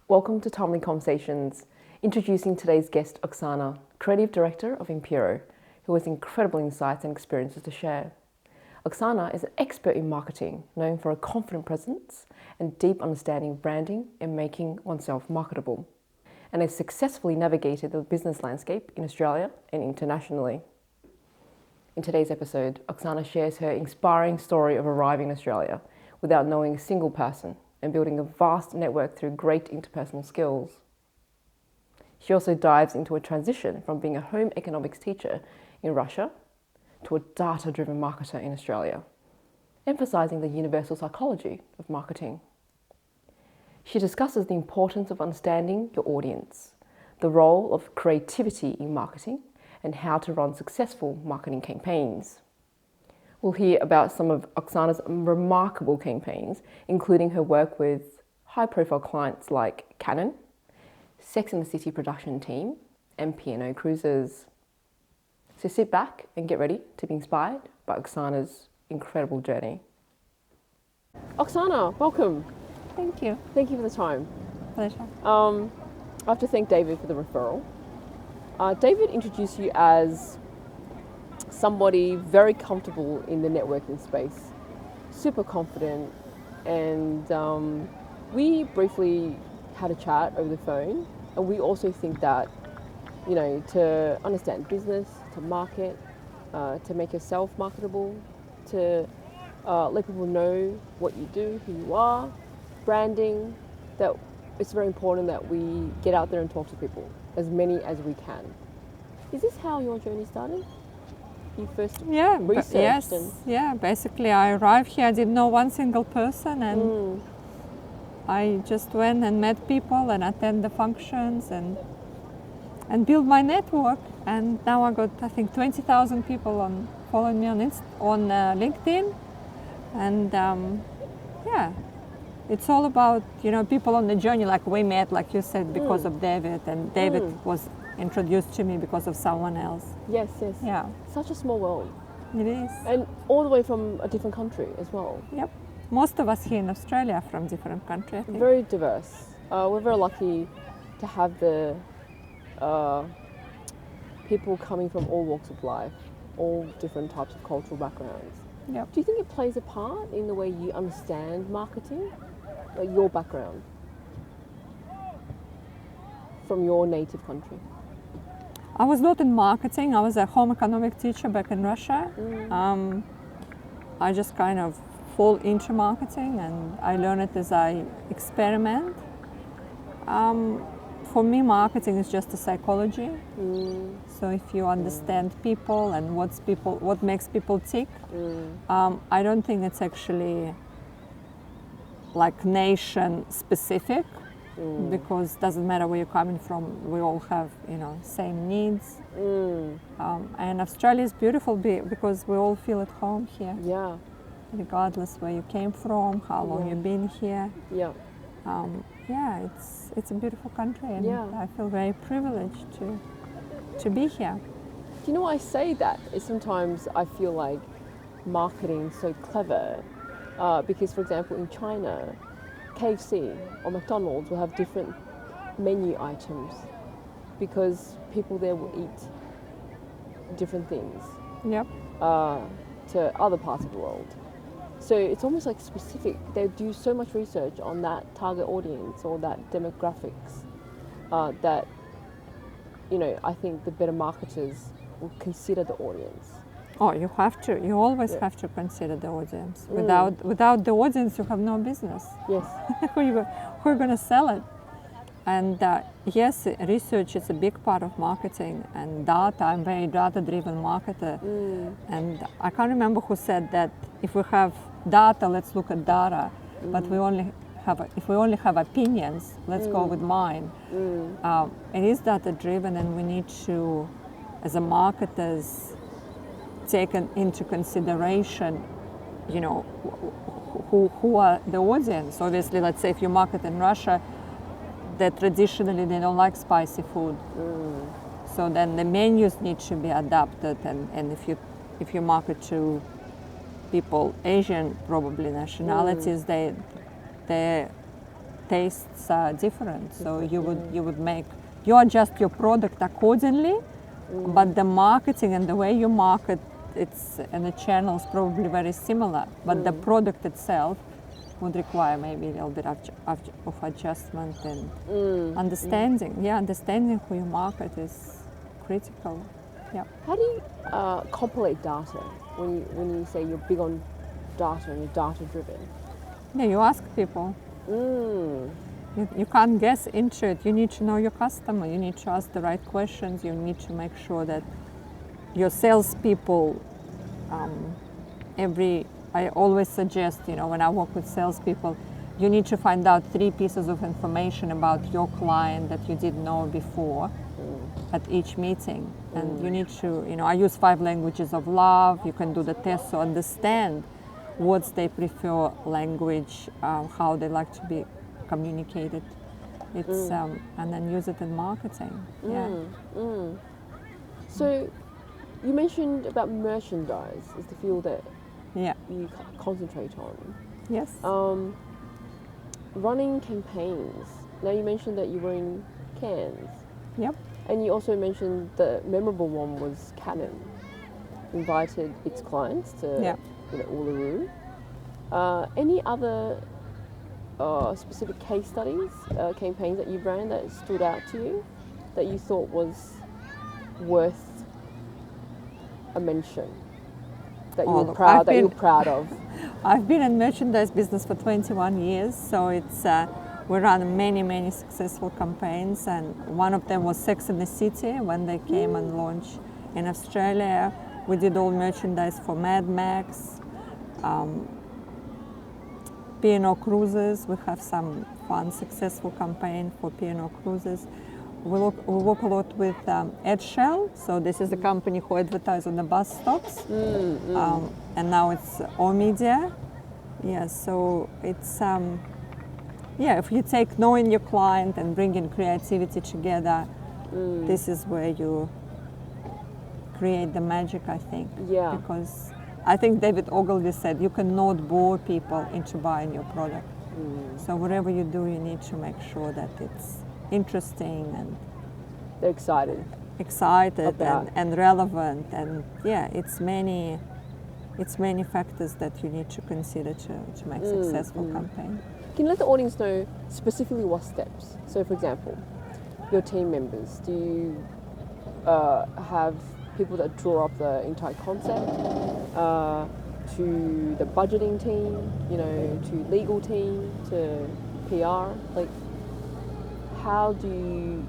Welcome to Timely Conversations. Introducing today's guest, Oksana, Creative Director of Impero, who has incredible insights and experiences to share. Oksana is an expert in marketing, known for a confident presence and deep understanding of branding and making oneself marketable, and has successfully navigated the business landscape in Australia and internationally. In today's episode, Oksana shares her inspiring story of arriving in Australia without knowing a single person and building a vast network through great interpersonal skills. She also dives into a transition from being a home economics teacher in Russia to a data-driven marketer in Australia, emphasising the universal psychology of marketing. She discusses the importance of understanding your audience, the role of creativity in marketing, and how to run successful marketing campaigns. We'll hear about some of Oksana's remarkable campaigns, including her work with high-profile clients like Canon, Sex and the City production team, and P&O Cruises. So sit back and get ready to be inspired by Oksana's incredible journey. Oksana, welcome. Thank you. Thank you for the time. Pleasure. I have to thank David for the referral. David introduced you as somebody very comfortable in the networking space, super confident, and we briefly had a chat over the phone, and we also think that, you know, to understand business, to market, to make yourself marketable, to let people know what you do, who you are, branding, that it's very important that we get out there and talk to people, as many as we can. Is this how your journey started? You first researched? Basically I arrived here, I didn't know one single person, and I just went and met people and attend the functions and build my network. And now I got, I think, 20,000 people following me on LinkedIn. And it's all about, you know, people on the journey. Like we met, like you said, because of David, and David was introduced to me because of someone else. Yes. Yeah. Such a small world. It is. And all the way from a different country as well. Yep. Most of us here in Australia are from different countries, I think. Very diverse. We're very lucky to have the people coming from all walks of life, all different types of cultural backgrounds. Yep. Do you think it plays a part in the way you understand marketing? Like your background from your native country? I was not in marketing. I was a home economic teacher back in Russia. I just kind of fall into marketing, and I learn it as I experiment. For me, marketing is just a psychology. So if you understand people and what makes people tick, I don't think it's actually like nation specific. Because it doesn't matter where you're coming from, we all have, you know, same needs. And Australia is beautiful because we all feel at home here. Yeah. Regardless where you came from, how long you've been here. Yeah. It's a beautiful country, and I feel very privileged to be here. Do you know why I say that? Is sometimes I feel like marketing is so clever because, for example, in China, KFC or McDonald's will have different menu items because people there will eat different things to other parts of the world. So it's almost like specific. They do so much research on that target audience or that demographics that, you know, I think the better marketers will consider the audience. Oh, you have to. You always have to consider the audience. Without the audience, you have no business. Yes. Who are going to sell it? And yes, research is a big part of marketing and data. I'm a very data-driven marketer. And I can't remember who said that if we have data, let's look at data. But if we only have opinions, let's go with mine. It is data-driven, and we need to, as a marketers, taken into consideration, you know, who are the audience. Obviously, let's say if you market in Russia, that traditionally they don't like spicy food. So then the menus need to be adapted, and if you market to people, Asian probably nationalities, they tastes different. So you would make, you adjust your product accordingly, but the marketing and the way you market, it's and the channels probably very similar, but the product itself would require maybe a little bit of adjustment and understanding. Yeah, understanding who you market is critical. Yeah. How do you compilate data when you say you're big on data and you're data driven? Yeah, you ask people. You can't guess into it. You need to know your customer. You need to ask the right questions. You need to make sure that your salespeople, I always suggest, when I work with salespeople, you need to find out 3 pieces of information about your client that you didn't know before at each meeting. And you need to, I use 5 languages of love. You can do the test to understand what's their preferred language, how they like to be communicated. It's and then use it in marketing. So you mentioned about merchandise as the field that you concentrate on. Yes. Running campaigns. Now you mentioned that you were in Cannes. Yep. And you also mentioned the memorable one was Canon invited its clients to Uluru. Any other specific case studies, campaigns that you ran that stood out to you, that you thought was worth a mention, that you were proud of? I've been in merchandise business for 21 years, so it's we ran many successful campaigns, and one of them was Sex and the City when they came and launched in Australia. We did all merchandise for Mad Max, P&O Cruises. We have some fun, successful campaign for P&O Cruises. We work a lot with Edshell, so this is the company who advertise on the bus stops, and now it's oOh!media. Yeah, so it's if you take knowing your client and bringing creativity together, this is where you create the magic, I think. Yeah. Because I think David Ogilvy said you cannot bore people into buying your product. So whatever you do, you need to make sure that it's interesting and they're excited and relevant, and it's many factors that you need to consider to make successful campaign. Can you let the audience know specifically what steps? So for example, your team members, do you have people that draw up the entire concept, to the budgeting team, to legal team, to PR? Like, how do you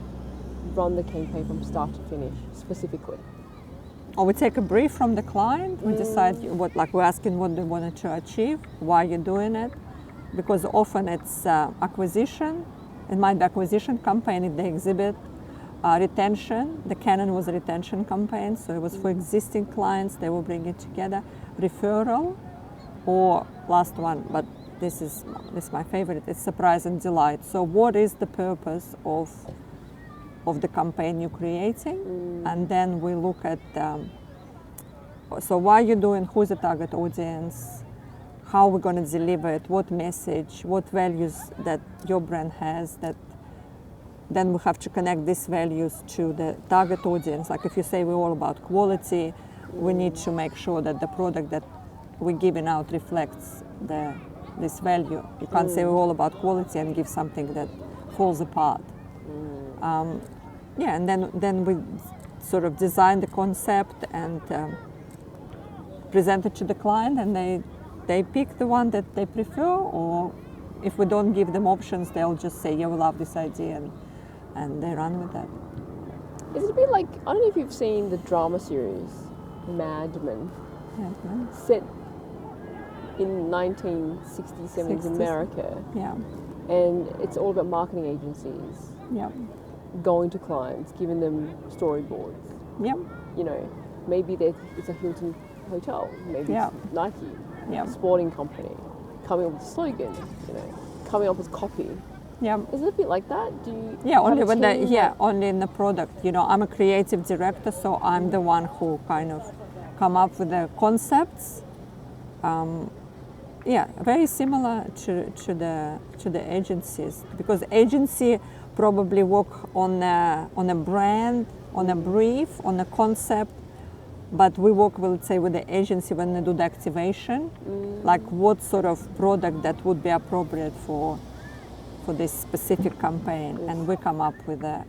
run the campaign from start to finish specifically? Or we take a brief from the client. We decide we're asking what they wanted to achieve, why you're doing it, because often it's acquisition. It might be acquisition campaign if they exhibit. Retention. The Canon was a retention campaign, so it was for existing clients. They will bring it together. Referral, or last one, but this is my favorite. It's surprise and delight. So what is the purpose of the campaign you're creating? And then we look at so why you're doing, who's the target audience, how we're going to deliver it, what message, what values that your brand has, that then we have to connect these values to the target audience. Like if you say we're all about quality, we need to make sure that the product that we're giving out reflects this value. You can't say we're all about quality and give something that falls apart. And then we sort of design the concept and present it to the client, and they pick the one that they prefer, or if we don't give them options, they'll just say, yeah, we love this idea, and they run with that. Is it a bit like, I don't know if you've seen the drama series Mad Men, set in 1960s, 70s America. Yeah. And it's all about marketing agencies. Yeah. Going to clients, giving them storyboards. Yeah. Maybe it's a Hilton hotel, maybe it's Nike, sporting company, coming up with slogans, coming up with copy. Yeah. Is it a bit like that? Do you only only in the product. I'm a creative director, so I'm the one who kind of come up with the concepts. Yeah, very similar to the agencies, because agency probably work on a brand, on a brief, on a concept, but we work, let's say, with the agency when they do the activation, like what sort of product that would be appropriate for this specific campaign, and we come up with a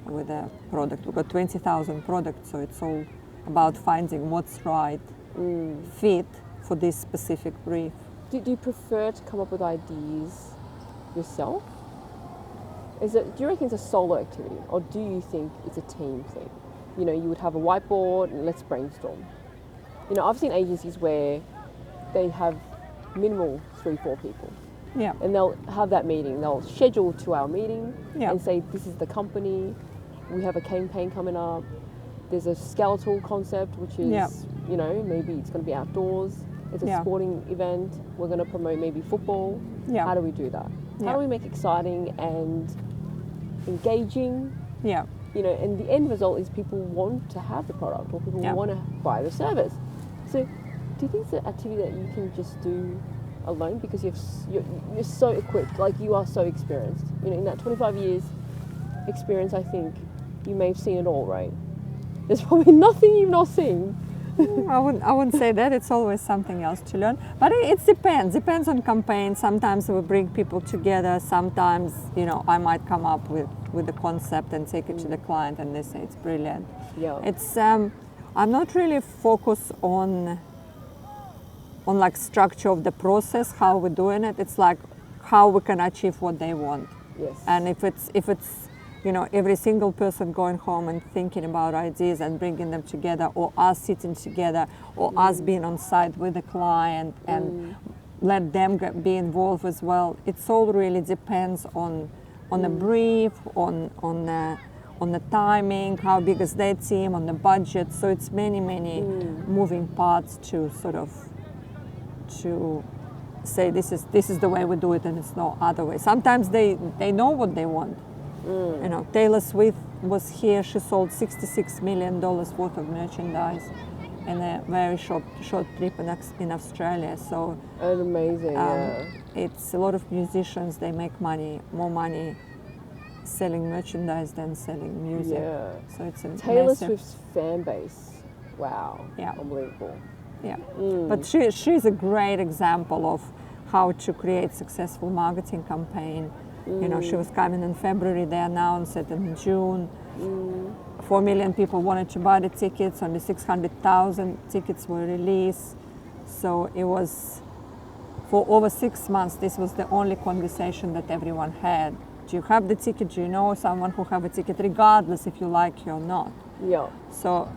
product. We've got 20,000 products, so it's all about finding what's right fit for this specific brief. Do you prefer to come up with ideas yourself? Do you reckon it's a solo activity, or do you think it's a team thing? You know, you would have a whiteboard and let's brainstorm. You know, I've seen agencies where they have minimal 3-4 people. Yeah. And they'll have that meeting. They'll schedule a 2-hour meeting and say, this is the company, we have a campaign coming up, there's a skeletal concept, which is, you know, maybe it's going to be outdoors, it's a sporting event, we're going to promote maybe football. How do we do that? How do we make exciting and engaging? Yeah. You know, and the end result is people want to have the product, or people want to buy the service. So do you think it's an activity that you can just do alone, because you're so equipped, like you are so experienced? You know, in that 25 years experience, I think you may have seen it all, right? There's probably nothing you've not seen. I wouldn't say that. It's always something else to learn, but it depends on campaign. Sometimes we bring people together, sometimes, you know, I might come up with the concept and take it to the client and they say it's brilliant. It's I'm not really focused on like structure of the process, how we're doing it. It's like how we can achieve what they want. And if it's you know, every single person going home and thinking about ideas and bringing them together, or us sitting together, or us being on site with the client and let them be involved as well. It's all really depends on the brief, on the timing, how big is their team, on the budget. So it's many moving parts to sort of to say this is the way we do it and it's no other way. Sometimes they know what they want. You know, Taylor Swift was here. She sold $66 million worth of merchandise in a very short trip in Australia. So amazing. It's a lot of musicians. They make more money selling merchandise than selling music. So it's a Taylor Swift's fan base. Wow. Unbelievable. But she's a great example of how to create successful marketing campaign. You know, she was coming in February, they announced it in June. 4 million people wanted to buy the tickets, only 600,000 tickets were released. So it was, for over 6 months, this was the only conversation that everyone had. Do you have the ticket? Do you know someone who have a ticket, regardless if you like it or not? So,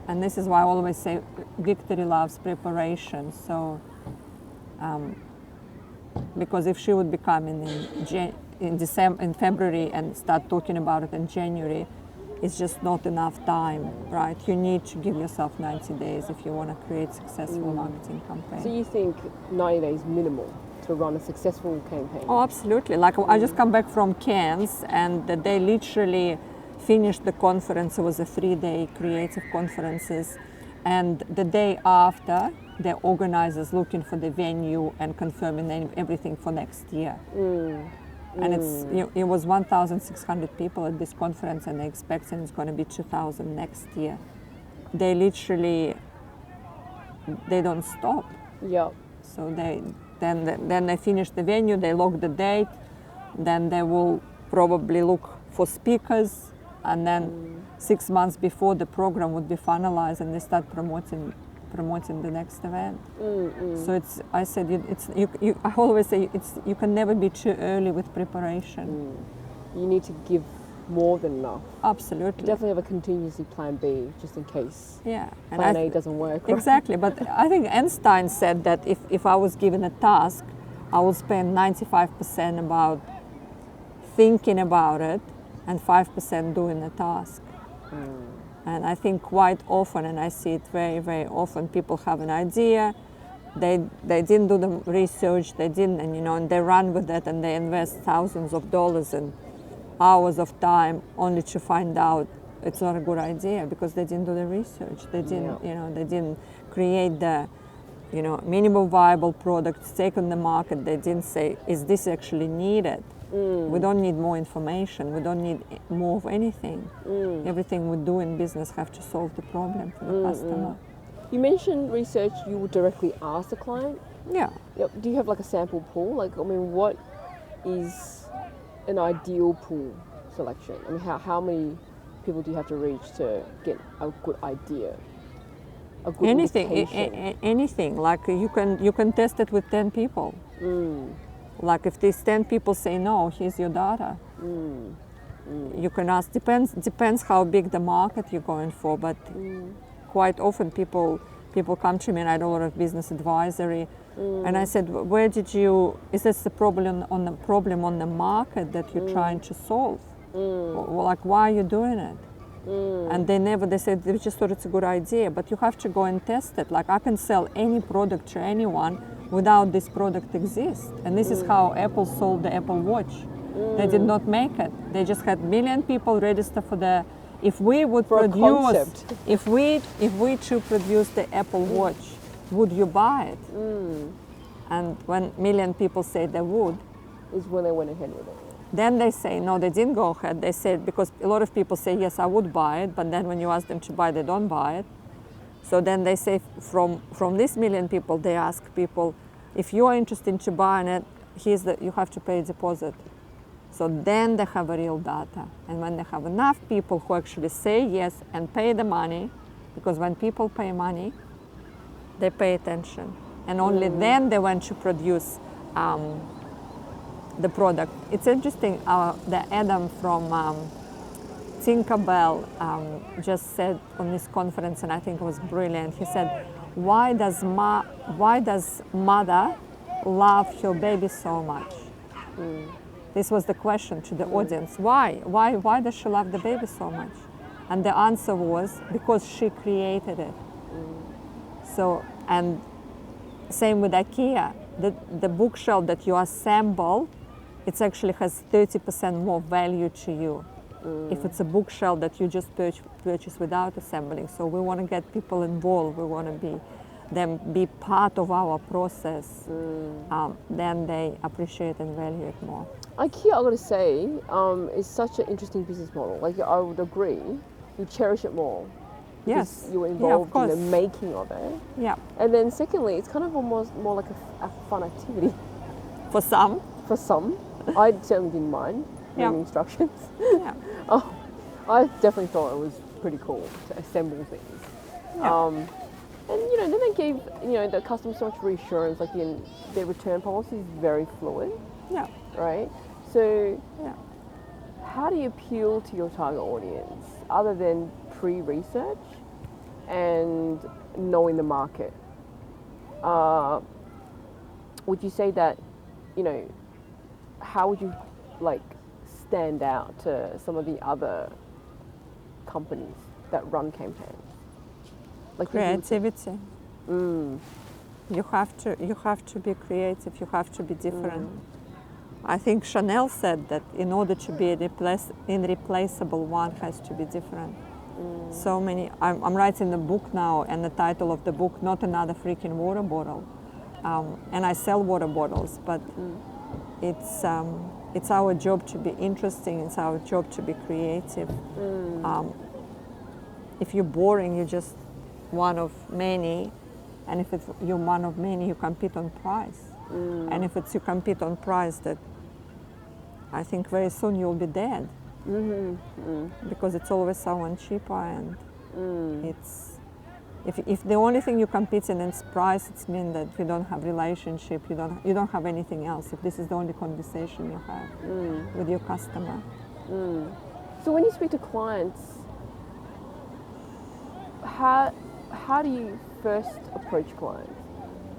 and this is why I always say victory loves preparation. So, because if she would be coming in February and start talking about it in January, it's just not enough time, right? You need to give yourself 90 days if you want to create successful marketing campaign. So you think 90 days minimal to run a successful campaign? Oh, absolutely. Like I just come back from Cairns and they literally finished the conference. It was a 3-day creative conferences, and the day after, the organizers looking for the venue and confirming everything for next year. And it was 1,600 people at this conference, and they expecting it's going to be 2,000 next year. They literally, they don't stop. So then they finish the venue, they lock the date, then they will probably look for speakers, and then 6 months before the program would be finalized, and they start promoting the next event. So I always say you can never be too early with preparation. You need to give more than enough. Absolutely. You definitely have a contingency plan B just in case and plan A doesn't work. Exactly, but I think Einstein said that if I was given a task, I would spend 95% about thinking about it and 5% doing the task. And I think quite often, and I see it very, very often, people have an idea, they didn't do the research, and they run with it, and they invest thousands of dollars and hours of time only to find out it's not a good idea because they didn't do the research. They didn't, they didn't create the minimum viable products, take on the market. They didn't say, is this actually needed? We don't need more information. We don't need more of anything. Everything we do in business have to solve the problem for the customer. You mentioned research you would directly ask the client. Yeah. Yep. Do you have like a sample pool? Like, I mean, what is an ideal pool selection? I mean, how many people do you have to reach to get a good idea? A good indication? Anything. Like you can test it with 10 people. Like if these 10 people say no, here's your data. You can ask. Depends how big the market you're going for, but quite often people come to me, and I do a lot of business advisory, and I said, is this the problem on the market that you're trying to solve? Like, why are you doing it? And they said they just thought it's a good idea, but you have to go and test it. Like, I can sell any product to anyone without this product exist. And this is how Apple sold the Apple Watch. They did not make it. They just had million people register for the. If we would produce, if we to produce the Apple Watch, would you buy it? And when million people say they would, is when they went ahead with it. Then they say no, they didn't go ahead. They said, because a lot of people say yes, I would buy it, but then when you ask them to buy, they don't buy it. So then they say from this million people, they ask people, if you are interested to buying it, you have to pay a deposit. So then they have a real data. And when they have enough people who actually say yes and pay the money, because when people pay money, they pay attention. And only then they want to produce the product. It's interesting, the Adam from Tinkerbell just said on this conference, and I think it was brilliant. He said, why does mother love her baby so much? This was the question to the audience. Why does she love the baby so much? And the answer was, because she created it. So, and same with IKEA. The bookshelf that you assemble, it actually has 30% more value to you if it's a bookshelf that you just purchase without assembling. So we want to get people involved. We want to be part of our process. Then they appreciate and value it more. IKEA, I've got to say, is such an interesting business model. Like, I would agree, you cherish it more. Yes. You're involved in the making of it. Yeah. And then secondly, it's kind of almost more like a fun activity. For some. For some. I certainly didn't mind reading instructions. Yeah. I definitely thought it was pretty cool to assemble things. Yeah. And then they gave the customer so much reassurance. Like, their return policy is very fluid. Yeah. Right. So, how do you appeal to your target audience other than pre-research and knowing the market? Would you say that, how would you stand out to some of the other companies that run campaigns? Like creativity. You have to be creative. You have to be different. I think Chanel said that in order to be irreplaceable, one has to be different. So many. I'm writing the book now, and the title of the book, Not Another Freaking Water Bottle. And I sell water bottles, but it's our job to be interesting. It's our job to be creative. If you're boring, you're just one of many, and if you're one of many, you compete on price. And if you compete on price, that I think very soon you'll be dead. Because it's always someone cheaper, and it's if the only thing you compete in is price, it means that you don't have relationship, you don't have anything else. If this is the only conversation you have with your customer. So when you speak to clients, how do you first approach clients?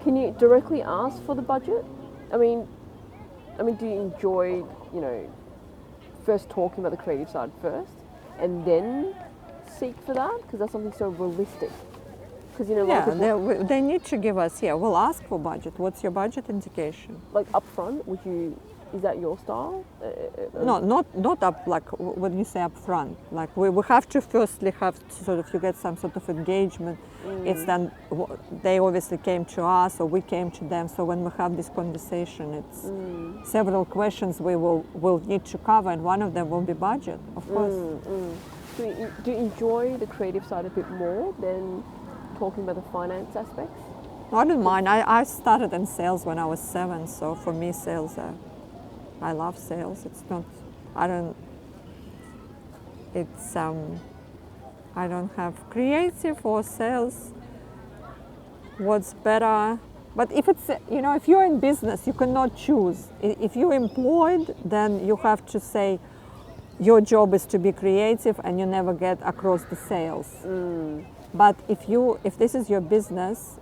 Can you directly ask for the budget? I mean, do you enjoy, first talking about the creative side first, and then seek for that? Because that's something so realistic. Because they need to give us. We'll ask for budget. What's your budget indication? Like upfront, would you Is that your style? No, not up like when you say up front. Like we have to firstly have sort of, you get some sort of engagement. It's then they obviously came to us or we came to them. So when we have this conversation, it's several questions will need to cover, and one of them will be budget, of course. Do you enjoy the creative side a bit more than talking about the finance aspects? I don't mind. I started in sales when I was 7, so for me sales, I love sales. It's not, I don't, it's, I don't have creative or sales. What's better? But if it's, you know, if you're in business, you cannot choose. If you're employed, then you have to say your job is to be creative and you never get across the sales. But if this is your business,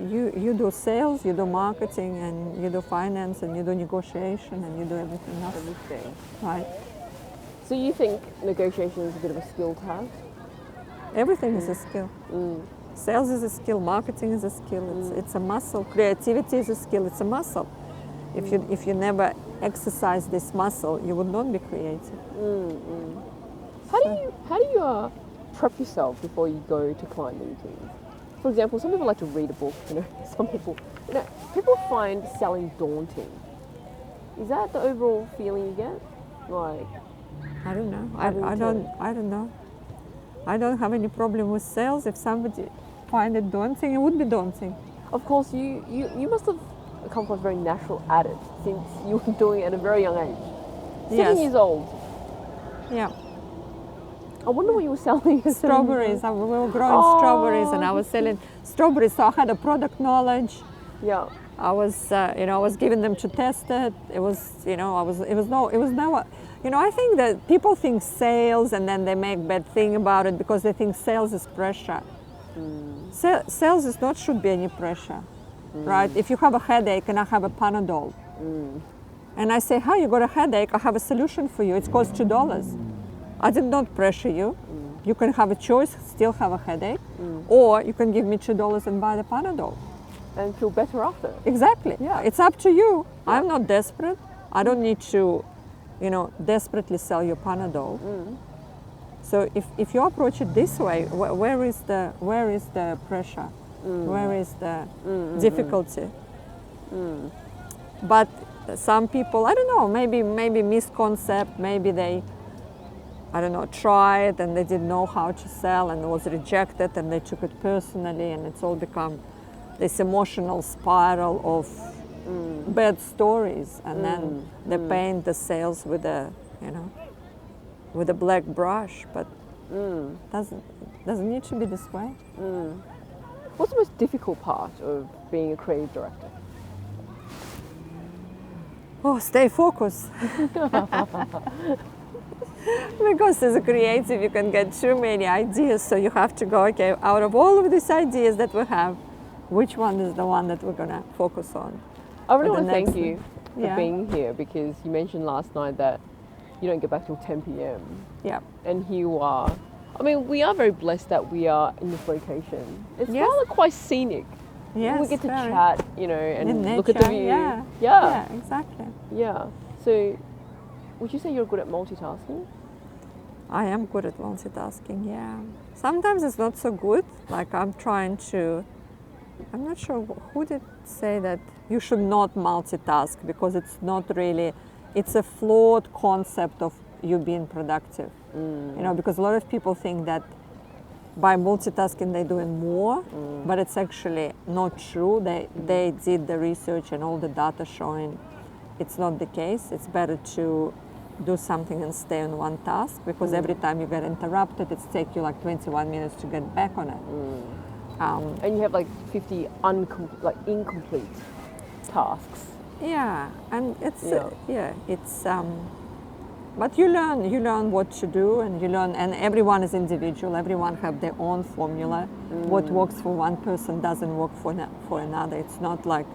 you do sales, you do marketing, and you do finance, and you do negotiation, and you do everything else. Everything. Right. So you think negotiation is a bit of a skill to have? Everything is a skill. Sales is a skill, marketing is a skill, it's a muscle. Creativity is a skill, it's a muscle. If you never exercise this muscle, you would not be creative. How do you prep yourself before you go to client meetings? For example, some people like to read a book, you know, some people, you know, people find selling daunting. Is that the overall feeling you get? Like, I don't know. I don't know. I don't have any problem with sales. If somebody find it daunting, it would be daunting. of course, you must have come across very natural at it since you were doing it at a very young age. 7 years old. Yeah. I wonder what you were selling. Strawberries. We were growing strawberries, and I was selling strawberries. So I had a product knowledge. Yeah. I was, I was giving them to test it. It was, it was never, I think that people think sales and then they make bad thing about it because they think sales is pressure. Sales is not should be any pressure, right? If you have a headache and I have a Panadol, and I say, "Hi, you got a headache? I have a solution for you. It costs $2." I did not pressure you. You can have a choice, still have a headache, or you can give me $2 and buy the Panadol. And feel better after. Exactly. Yeah. It's up to you. I'm not desperate. I don't need to, desperately sell you Panadol. So if you approach it this way, where is the pressure? Where is the difficulty? But some people, I don't know, maybe misconcept, maybe they, I don't know, tried and they didn't know how to sell and it was rejected and they took it personally and it's all become this emotional spiral of bad stories, and then they paint the sales with a black brush, but doesn't need to be this way. What's the most difficult part of being a creative director? Oh, stay focused. Because as a creative, you can get too many ideas, so you have to go, okay, out of all of these ideas that we have, which one is the one that we're going to focus on? I really want to thank you for Yeah. being here, because you mentioned last night that you don't get back till 10 p.m. Yeah. And here you are. I mean, we are very blessed that we are in this location. It's Yes. rather quite scenic. Yes, We get to very. chat, and In look at the nature, view. Yeah. Yeah. Yeah, exactly. Yeah. So, would you say you're good at multitasking? I am good at multitasking, yeah. Sometimes it's not so good, like I'm not sure who did say that you should not multitask, because it's not really, it's a flawed concept of you being productive. Because a lot of people think that by multitasking they're doing more, but it's actually not true. They did the research and all the data showing it's not the case. It's better to do something and stay on one task, because every time you get interrupted, it's take you like 21 minutes to get back on it. And you have like 50 incomplete tasks. Yeah, and it's Yeah. but you learn what to do, and everyone is individual. Everyone have their own formula. What works for one person doesn't work for another. It's not like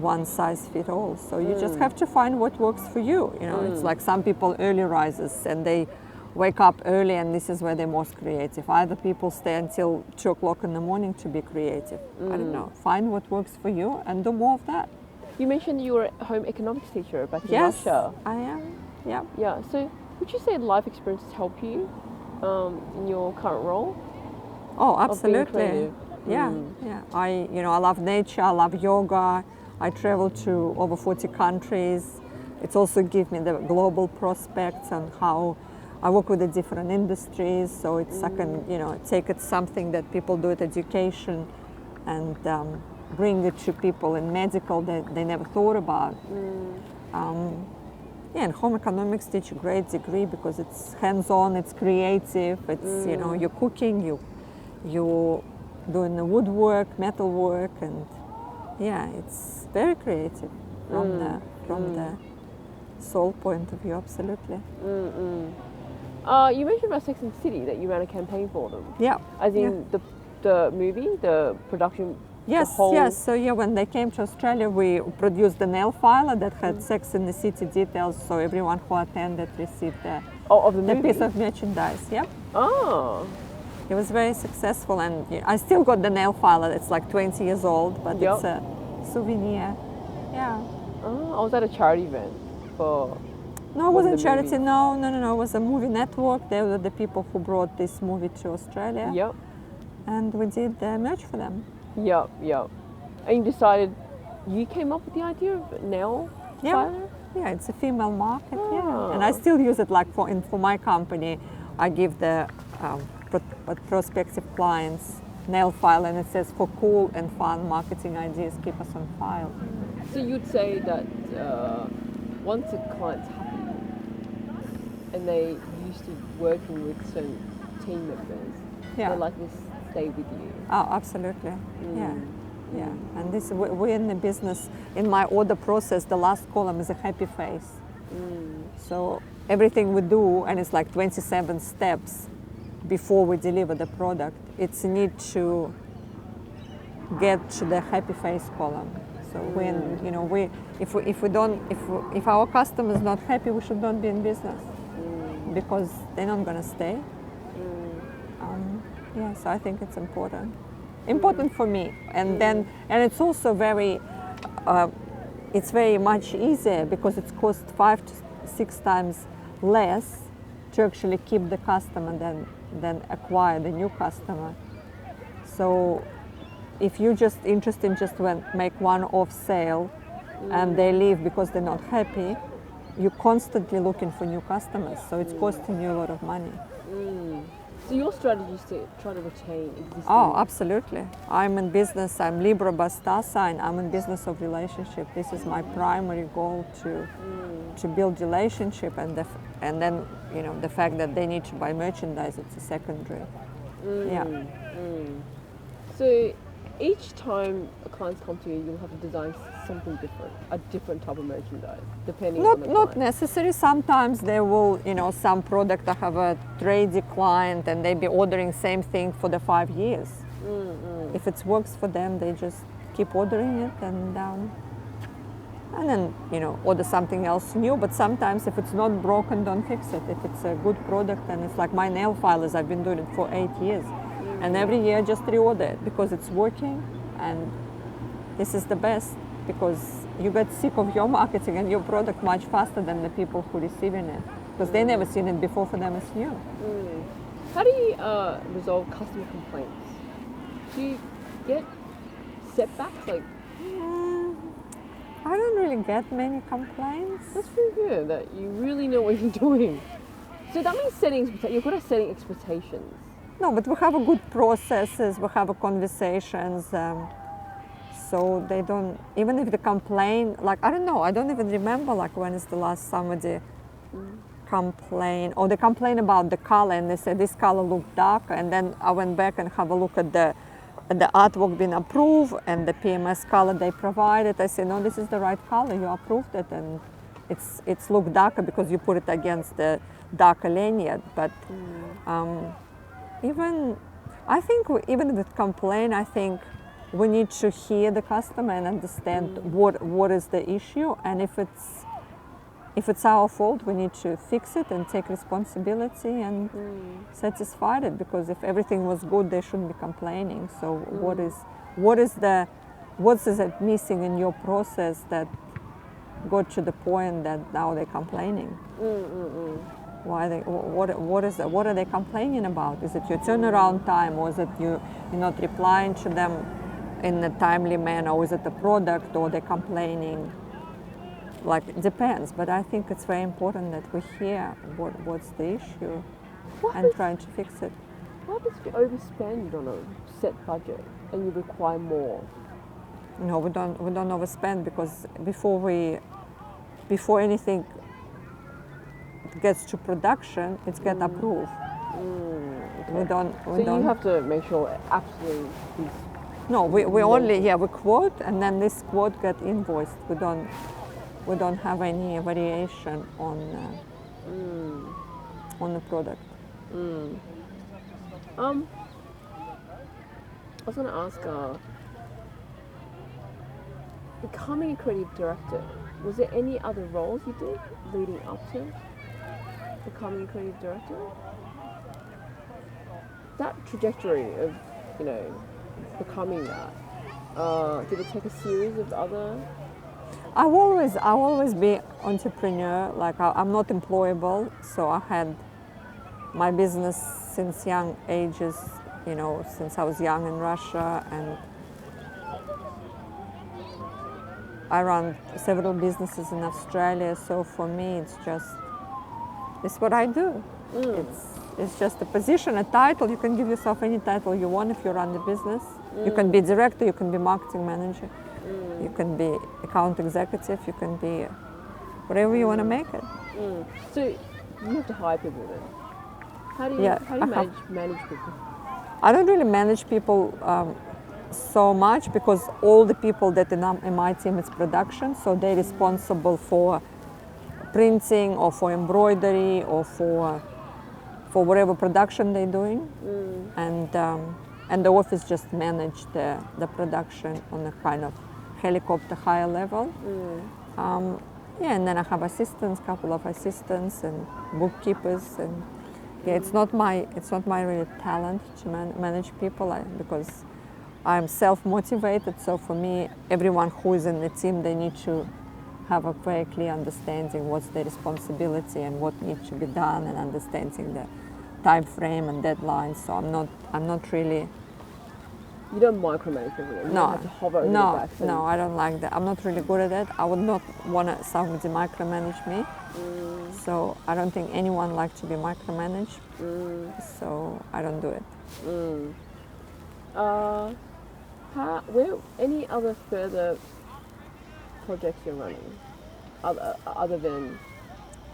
one size fits all. So you just have to find what works for you. It's like some people early risers and they wake up early, and this is where they're most creative. Other people stay until 2 o'clock in the morning to be creative. I don't know. Find what works for you and do more of that. You mentioned you were a home economics teacher back in Yes, Russia. I am. Yeah. Yeah. So would you say life experiences help you in your current role? Oh, Of being absolutely. creative. Yeah, yeah. I love nature. I love yoga. I travel to over 40 countries. It's also give me the global prospects and how I work with the different industries. So it's I can take it something that people do at education, and bring it to people in medical that they never thought about. Yeah, and home economics teach a great degree because it's hands-on, it's creative, it's you're cooking, you doing the woodwork, metal work, and yeah, it's very creative from the soul point of view, absolutely. You mentioned about Sex and the City that you ran a campaign for them. Yeah. As in the movie, the production. Yes, the whole... yes. So yeah, when they came to Australia, we produced the nail filer that had Sex in the City details, so everyone who attended received of the the movie. piece of merchandise. Yeah. Oh. It was very successful, and I still got the nail filer. It's like 20 years old, but it's a souvenir. Yeah. Oh, I was at a charity event for. No, it wasn't charity. Movie. No. It was a movie network. They were the people who brought this movie to Australia. Yep. And we did merch for them. Yep. And you decided, you came up with the idea of nail filer? Yeah, it's a female market. Yeah, and I still use it like for my company. I give the prospective clients nail file, and it says for cool and fun marketing ideas, keep us on file. So you'd say that once a client's happy and they used to working with certain team members, they're likely to stay with you. Oh, absolutely. Yeah. And this we're in the business. In my order process, the last column is a happy face. So everything we do, and it's like 27 steps before we deliver the product, it's a need to get to the happy face column. So when if our customer is not happy, we should not be in business because they're not going to stay. So I think it's important for me, and it's also very much easier because it's cost 5 to 6 times less to actually keep the customer than acquire the new customer. So if you're just interested in just make one-off sale and they leave because they're not happy, you're constantly looking for new customers, so it's costing you a lot of money. So your strategy is to try to retain existing... Oh, absolutely. I'm in business, I'm Libra by star sign, I'm in business of relationship. This is my primary goal, to build relationship, and then the fact that they need to buy merchandise, it's a secondary. So each time a client's come to you, you'll have to design something different, a different type of merchandise, depending on the client. Not necessary. Sometimes they will, some product, I have a tradie client and they be ordering same thing for the 5 years. If it works for them, they just keep ordering it and then, order something else new. But sometimes if it's not broken, don't fix it. If it's a good product, and it's like my nail filers, I've been doing it for 8 years. And every year just reorder it because it's working, and this is the best, because you get sick of your marketing and your product much faster than the people who are receiving it, because they never seen it before. For them it's new. How do you resolve customer complaints? Do you get setbacks? I don't really get many complaints. That's pretty good that you really know what you're doing. So that means you're good at setting expectations. No, but we have a good processes, we have a conversations, so they don't, even if they complain, I don't even remember when is the last somebody complain, or they complain about the color and they say this color looked dark, and then I went back and have a look at the artwork been approved and the PMS color they provided. I say, no, this is the right color, you approved it, and it's looked darker because you put it against the darker lanyard. But even with complaint, I think we need to hear the customer and understand what is the issue, and if it's our fault, we need to fix it and take responsibility and satisfy it, because if everything was good, they shouldn't be complaining. So what is the what is it missing in your process that got to the point that now they're complaining? Why they, what are they complaining about? Is it your turnaround time, or is it you're not replying to them in a timely manner, or is it the product, or they're complaining? Like, it depends, but I think it's very important that we hear what's the issue and trying to fix it. What happens if you overspend on a set budget and you require more? No, we don't overspend, because before anything gets to production, it's get approved. Okay. You have to make sure it absolutely is. No, we only we quote, and then this quote get invoiced. We don't have any variation on the product. I was going to ask, becoming a creative director, was there any other roles you did leading up to becoming a creative director? That trajectory of, becoming that, did it take a series of other? I'll always be entrepreneur. Like, I'm not employable, so I had my business since young ages, since I was young in Russia, and I run several businesses in Australia. So for me, it's what I do. It's just a position, a title. You can give yourself any title you want if you run the business. You can be director, you can be marketing manager, you can be account executive, you can be whatever you want to make it. So you have to hire people then. How do you manage people? I don't really manage people so much, because all the people that in my team is production, so they're responsible for printing or for embroidery or for whatever production they're doing, and the office just manage the production on a kind of helicopter higher level. And then I have assistants, couple of assistants and bookkeepers, and it's not my really talent to manage people, because I'm self-motivated. So for me, everyone who is in the team, they need to have a very clear understanding what's their responsibility and what needs to be done, and understanding the time frame and deadlines. So I'm not really. You don't micromanage people. You don't have to hover over the back. No, I don't like that. I'm not really good at it. I would not want somebody micromanage me. So I don't think anyone likes to be micromanaged. So I don't do it. Any other further projects you're running, other than?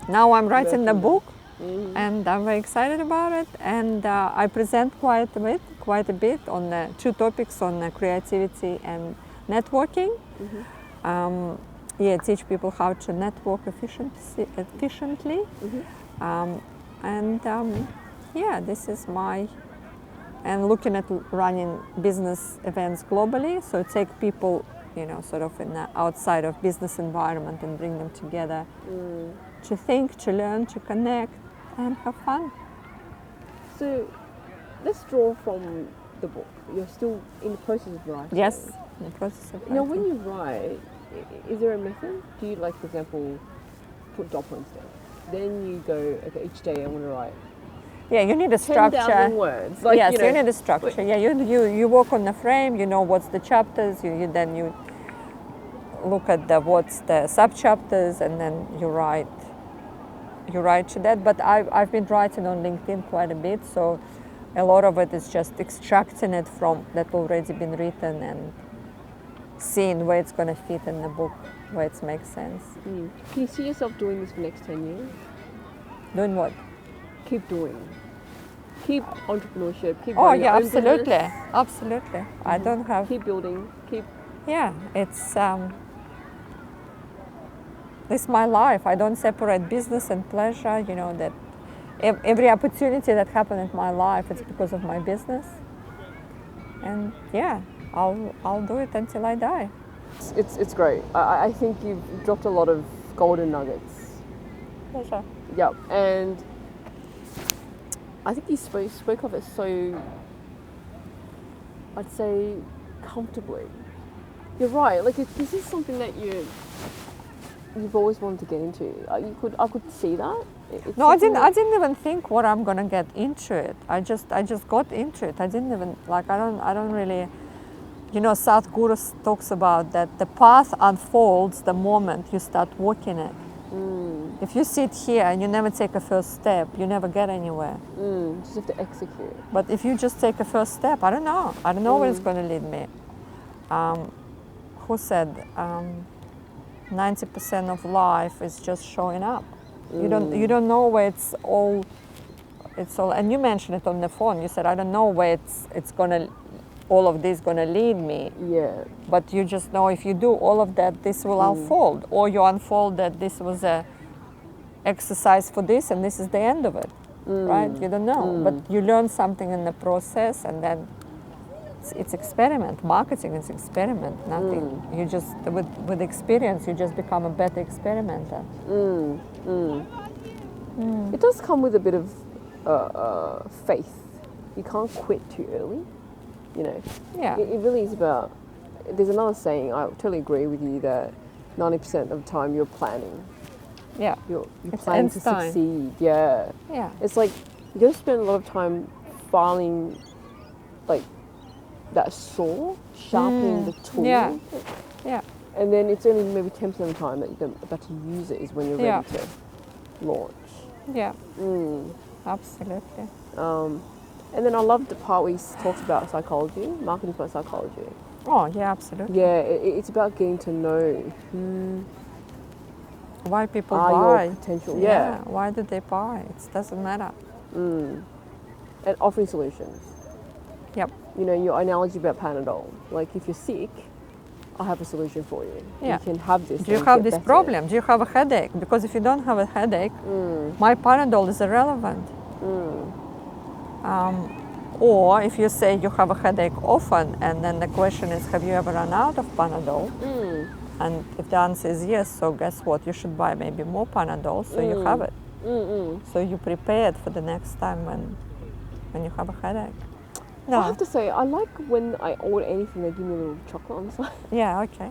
Now I'm writing the book, and I'm very excited about it. And I present quite a bit on the two topics on creativity and networking. Teach people how to network efficiently. This is my. And looking at running business events globally, so take people, sort of in the outside of business environment and bring them together to think, to learn, to connect, and have fun. So let's draw from the book. You're still in the process of writing. Yes, in the process of writing. Now, when you write, is there a method? Do you, like, for example, put dot points down? Then you go, okay, each day I want to write. Yeah, you need a structure. 10,000 words. Like, yes, you need a structure. Yeah, you work on the frame. You know what's the chapters. Then you look at what's the sub chapters, and then you write to that. But I've been writing on LinkedIn quite a bit, so a lot of it is just extracting it from that already been written and seeing where it's going to fit in the book, where it makes sense. Can you see yourself doing this for the next 10 years? Doing what? Keep doing. Keep entrepreneurship. Keep. Oh yeah, absolutely, absolutely. I don't have. Keep building. Keep. Yeah, it's my life. I don't separate business and pleasure. That every opportunity that happened in my life, it's because of my business. And yeah, I'll do it until I die. It's great. I think you've dropped a lot of golden nuggets. Pleasure. Yep, and I think you spoke of it so, I'd say, comfortably. you're right. Like this is something that you've always wanted to get into. I could see that. It's No, I something didn't. I didn't even think what I'm gonna get into it. I just got into it. I didn't even like. I don't really. You know, Sadhguru talks about that the path unfolds the moment you start walking it. If you sit here and you never take a first step, you never get anywhere. just have to execute. But if you just take a first step, I don't know. I don't know where it's going to lead me. Who said 90% of life is just showing up? You don't know where it's all. And you mentioned it on the phone. You said I don't know where it's gonna. All of this gonna lead me. Yeah. But you just know if you do all of that, this will unfold, or you unfold that this was a exercise for this, and this is the end of it, right? You don't know, but you learn something in the process, and then it's experiment. Marketing is experiment. Nothing. You just with experience, you just become a better experimenter. It does come with a bit of faith. You can't quit too early. You know, Yeah. it really is about. There's another saying. I totally agree with you that 90% of the time you're planning. Yeah. You're It's planning to Einstein. succeed. Yeah. Yeah. It's like you got to spend a lot of time filing, like that saw, sharpening the tool. Yeah. Yeah. And then it's only maybe 10% of the time that you're about to use it is when you're Yeah. ready to launch. Yeah. Absolutely. And then I love the part where he talks about psychology. Marketing is about psychology. Oh, yeah, absolutely. Yeah, it's about getting to know who Why people are buy? your potential. Yeah. Why do they buy? It doesn't matter. And offering solutions. Yep. You know, your analogy about Panadol. Like if you're sick, I have a solution for you. Yeah. You can have this. Do you and have get this better. problem? Do you have a headache? Because if you don't have a headache, my Panadol is irrelevant. Or if you say you have a headache often, and then the question is, have you ever run out of Panadol? And if the answer is yes, so guess what? You should buy maybe more Panadol so you have it. So you prepared for the next time when you have a headache. I No. have to say, I like when I order anything, they give me a little chocolate on the side. Yeah, okay.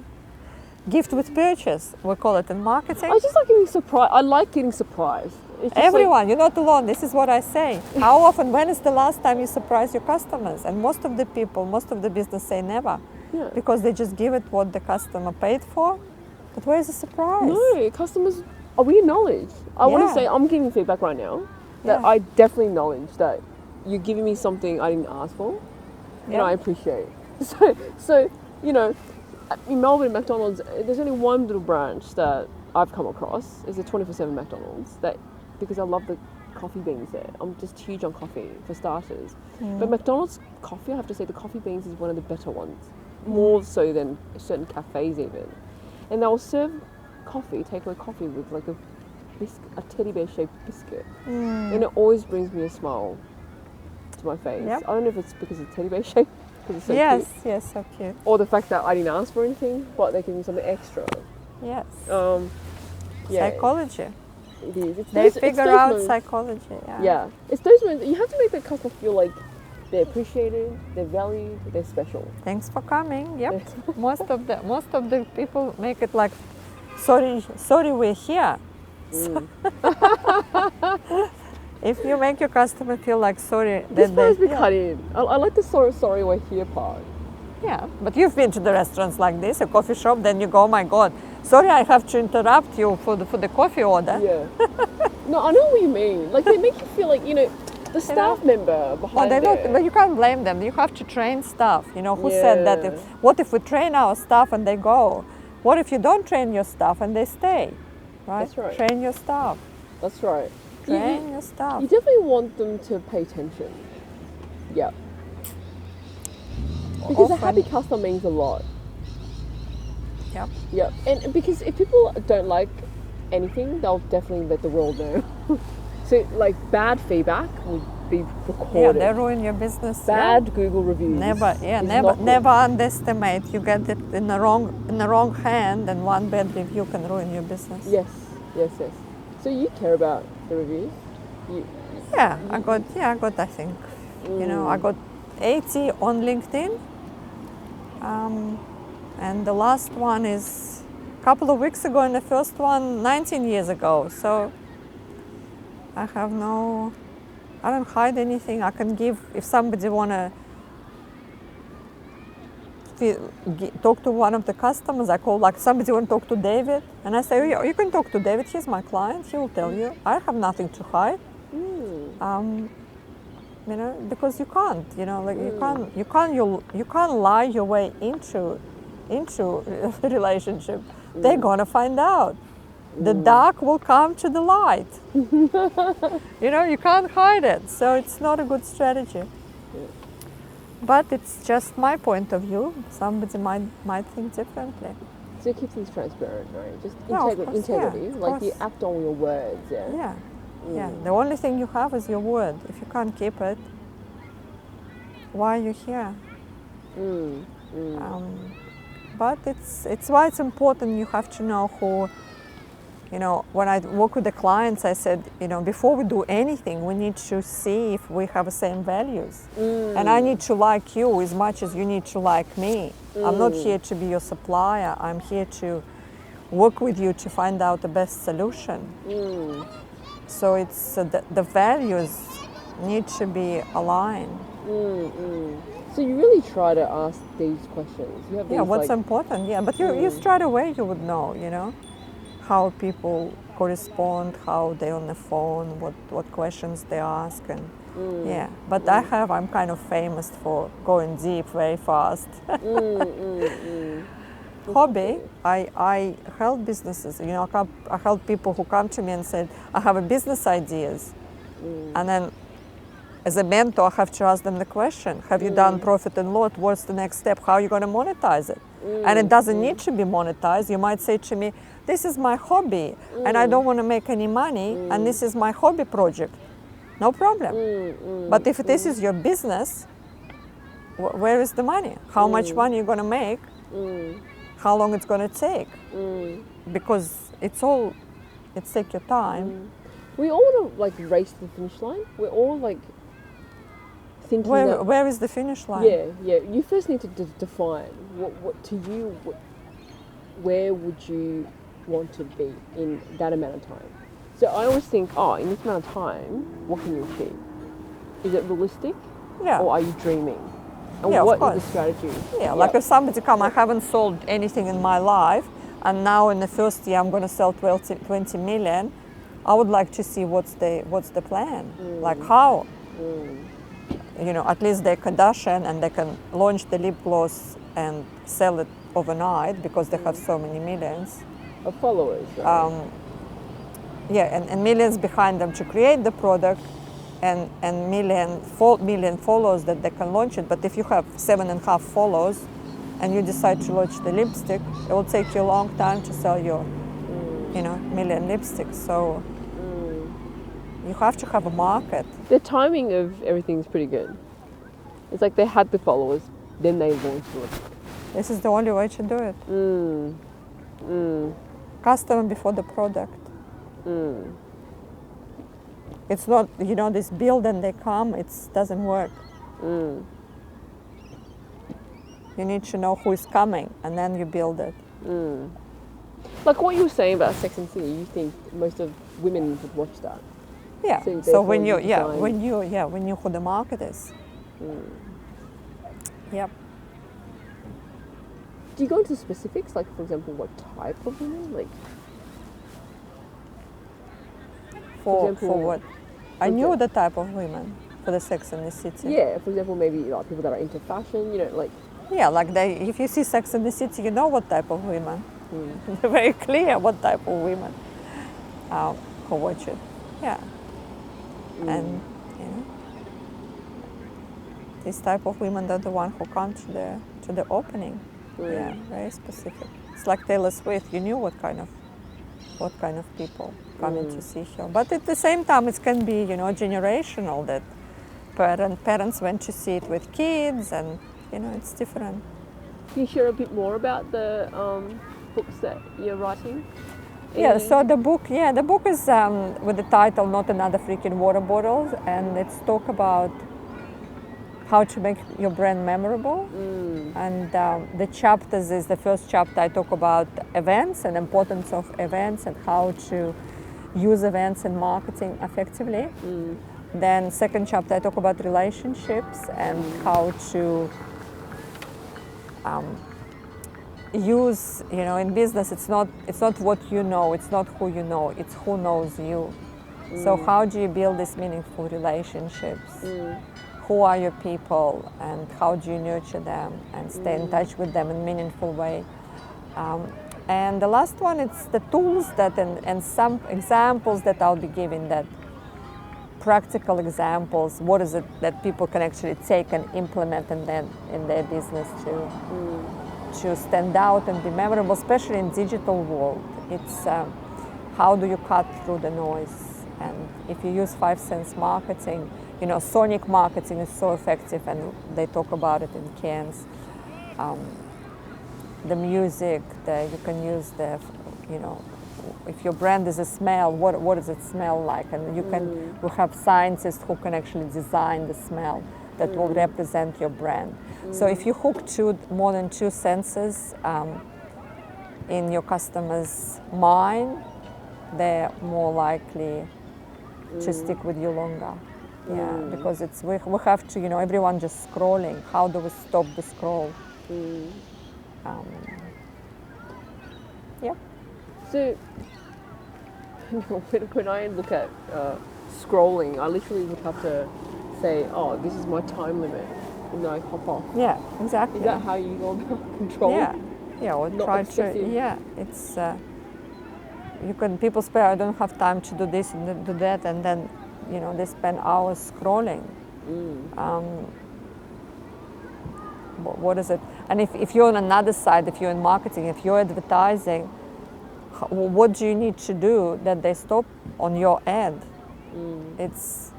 Gift with purchase, we call it in marketing. I just like getting surprised. I like getting surprised. It's just Everyone, you're not alone. This is what I say. How often, when is the last time you surprise your customers? And most of the people, most of the business say never. Yeah. Because they just give it what the customer paid for. But where's the surprise? No, customers, we acknowledge. I want Yeah. to say, I'm giving feedback right now that Yeah. I definitely acknowledge that you're giving me something I didn't ask for, and Yeah. I appreciate. So you know, in Melbourne, McDonald's, there's only one little branch that I've come across. It's a 24/7 McDonald's that because I love the coffee beans there. I'm just huge on coffee for starters. But McDonald's coffee, I have to say, the coffee beans is one of the better ones, more so than certain cafes even. And they'll serve coffee, takeaway coffee with like a teddy bear shaped biscuit, and it always brings me a smile to my face. Yep. I don't know if it's because it's teddy bear shaped, because it's so Yes, cute, yes, so cute. or the fact that I didn't ask for anything, but they give me something extra. Yes. Yeah, Psychology. it is. It's They those- it's figure those out moments- psychology. Yeah. Yeah, it's those moments you have to make the customer feel like they're appreciated, they're valued, they're special. Thanks for coming. Yep. most of the people make it like, sorry, we're here. So if you make your customer feel like sorry, This then part has they, been cut in. I like the sorry we're here part. yeah. But you've been to the restaurants like this, a coffee shop, then you go, oh my God, sorry, I have to interrupt you for the coffee order. Yeah. No, I know what you mean. Like they make you feel like, you know, the staff member Oh, behind they don't, there. but you can't blame them. You have to train staff. You know, who said that? Yeah. What if we train our staff and they go? What if you don't train your staff and they stay? Right? That's right. Train your staff. That's right. Train your staff. You definitely want them to pay attention. Yeah. Because a Often- happy customer means a lot. Yep. Yeah. And because if people don't like anything, they'll definitely let the world know. So like bad feedback will be Yeah, recorded. they ruin your business. Bad Google reviews. Never, is never, not good. never underestimate. You get it in the wrong hand, and one bad review can ruin your business. Yes. So you care about the reviews? You, Yeah, I got. I think, you know, I got 80 on LinkedIn, And the last one is a couple of weeks ago, and the first one 19 years ago. So I don't hide anything. I can give, if somebody wanna talk to one of the customers, I call, like, somebody want to talk to David, and I say, oh, you can talk to David, he's my client, he will tell you. I have nothing to hide. You know, because you can't, you know, like you can't lie your way into a relationship. They're gonna find out. The dark will come to the light. You know, you can't hide it, so it's not a good strategy. But it's just my point of view. Somebody might think differently. So you keep things transparent, right? Just Yeah, of course, integrity. yeah, of Like you course. act on your words, yeah? Yeah, yeah. The only thing you have is your word. If you can't keep it, why are you here? But it's why it's important. You have to know who. You know, when I work with the clients, I said, you know, before we do anything, we need to see if we have the same values. And I need to like you as much as you need to like me. I'm not here to be your supplier. I'm here to work with you to find out the best solution. So it's the values need to be aligned. So you really try to ask these questions. You have these, Yeah, what's like, important? Yeah, but you straight away you would know, you know, how people correspond, how they're on the phone, what questions they ask, and yeah. But I'm kind of famous for going deep very fast. Hobby, I help businesses. You know, I help people who come to me and said, I have a business ideas, and then as a mentor, I have to ask them the question: have you done profit and loss? What's the next step? How are you going to monetize it? And it doesn't need to be monetized. You might say to me, this is my hobby, and I don't want to make any money, and this is my hobby project. No problem. But if this is your business, where is the money? How much money you're going to make? How long it's going to take? Because it's take your time. We all want to, like, race to the finish line. We're all, like, thinking that... Where is the finish line? Yeah. You first need to define what to you, where would you want to be in that amount of time. So I always think, in this amount of time, what can you achieve? Is it realistic? Yeah. Or are you dreaming? And Yeah, of what course. is the strategy? Yeah, like if somebody come, I haven't sold anything in my life, and now in the first year I'm going to sell 20 million. I would like to see what's the plan, like how, you know, at least they're Kardashian and they can launch the lip gloss and sell it overnight because they have so many millions. Of followers, right? Yeah, and millions behind them to create the product, and million followers that they can launch it. But if you have 7.5 followers and you decide to launch the lipstick, it will take you a long time to sell your, you know, million lipsticks. So you have to have a market. The timing of everything is pretty good. It's like they had the followers, then they launched it. This is the only way to do it. Customer before the product. It's not, you know, this build and they come, it doesn't work. You need to know who is coming and then you build it. Like what you were saying about Sex and the City, you think most of women would watch that? Yeah. So when you who the market is. Yep. Do you go into specifics, like for example, what type of women, like? For what? I knew the type of women for the Sex and the City. Yeah, for example, maybe like people that are into fashion, you know, like. Yeah, like if you see Sex and the City, you know what type of women. They're very clear what type of women who watch it. Yeah. And you know, this type of women are the one who come to the opening. Yeah, very specific. It's like Taylor Swift. You knew what kind of people coming to see her. But at the same time, it can be, you know, generational, that parents went to see it with kids, and you know, it's different. Can you share a bit more about the books that you're writing? Yeah, so the book is with the title "Not Another Freaking Water Bottle," and it's talk about how to make your brand memorable. And the chapters is the first chapter I talk about events and importance of events and how to use events in marketing effectively. Then second chapter I talk about relationships and how to use, in business it's not what you know, it's not who you know, it's who knows you. So how do you build these meaningful relationships? Who are your people and how do you nurture them and stay in touch with them in a meaningful way? And the last one, it's the tools that and some examples that I'll be giving, that practical examples, what is it that people can actually take and implement in their business to stand out and be memorable, especially in digital world. It's how do you cut through the noise? And if you use 5 Sense marketing, sonic marketing is so effective, and they talk about it in Cairns. The music, you can use if your brand is a smell, what does it smell like? And we have scientists who can actually design the smell that will represent your brand. So if you hook more than 2 senses in your customer's mind, they're more likely to stick with you longer. Yeah, because we have to, everyone just scrolling. How do we stop the scroll? Yeah. So when I look at scrolling, I literally would have to say, oh, this is my time limit, and then I hop off. Yeah, exactly. Is that how you go about control? Yeah, or Not try excessive. to. Yeah, it's people say I don't have time to do this and do that, and then they spend hours scrolling. What is it? And if you're on another side, if you're in marketing, if you're advertising, what do you need to do that they stop on your ad? It's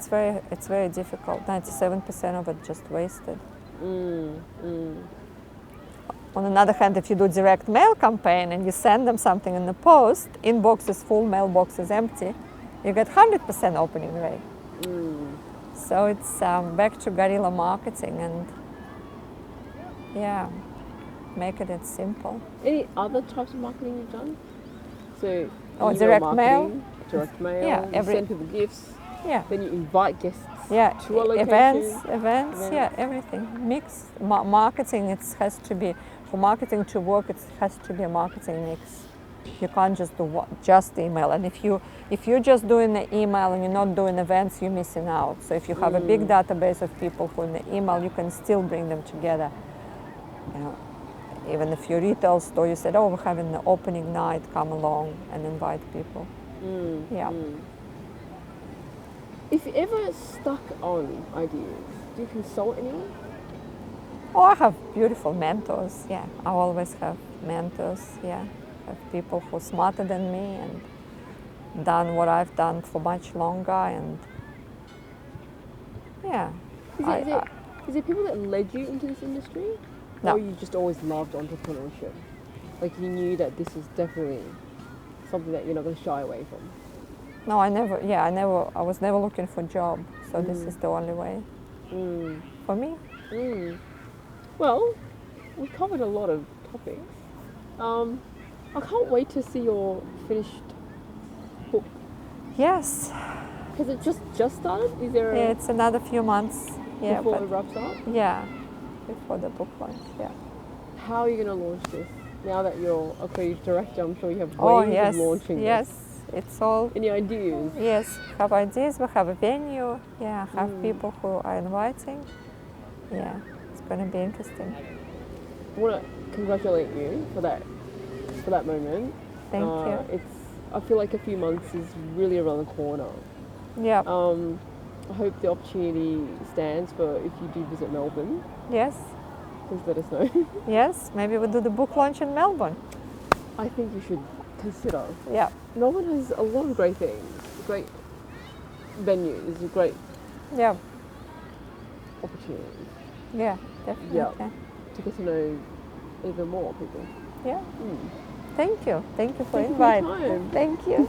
very difficult. 97% of it just wasted. On another hand, if you do direct mail campaign and you send them something in the post, inbox is full, mailbox is empty, you get 100% opening rate. So it's back to guerrilla marketing and make it simple. Any other types of marketing you've done? So direct marketing, mail. Direct mail. You send people gifts. Yeah. Then you invite guests. Yeah. To a location. Events. Yeah, everything. Mix marketing. It has to be, for marketing to work. It has to be a marketing mix. You can't just do just email. And if you're just doing the email and you're not doing events, you're missing out. So if you have a big database of people who in the email, you can still bring them together. Even if you're a retail store, you said, oh, we're having the opening night, come along and invite people. If you're ever stuck on ideas, do you consult anyone? Oh, I have beautiful mentors. Yeah, I always have mentors. Yeah, I have people who are smarter than me and done what I've done for much longer. And Is it people that led you into this industry? No. Or you just always loved entrepreneurship? Like you knew that this is definitely something that you're not going to shy away from? No, I was never looking for a job. So this is the only way for me. Well, we covered a lot of topics. I can't wait to see your finished book. Yes. Has it just started? Is there It's another few months. Yeah, before it wraps up? Yeah, before the book launch. Yeah. How are you going to launch this? Now that you're a creative director, I'm sure you have ways of launching this. Yes, it's all. Any ideas? Yes, have ideas. We have a venue. Yeah, have people who are inviting. Yeah, it's going to be interesting. I want to congratulate you for that moment. Thank you. I feel like a few months is really around the corner. Yeah. I hope the opportunity stands for if you do visit Melbourne. Yes. Please let us know. Yes, maybe we'll do the book launch in Melbourne. I think you should consider. Yeah. Melbourne has a lot of great things, great venues, great opportunities. Yeah, definitely. Yeah. To get to know even more people. Yeah. Thank you. Thank you for Thank you for your inviting. time. Thank you.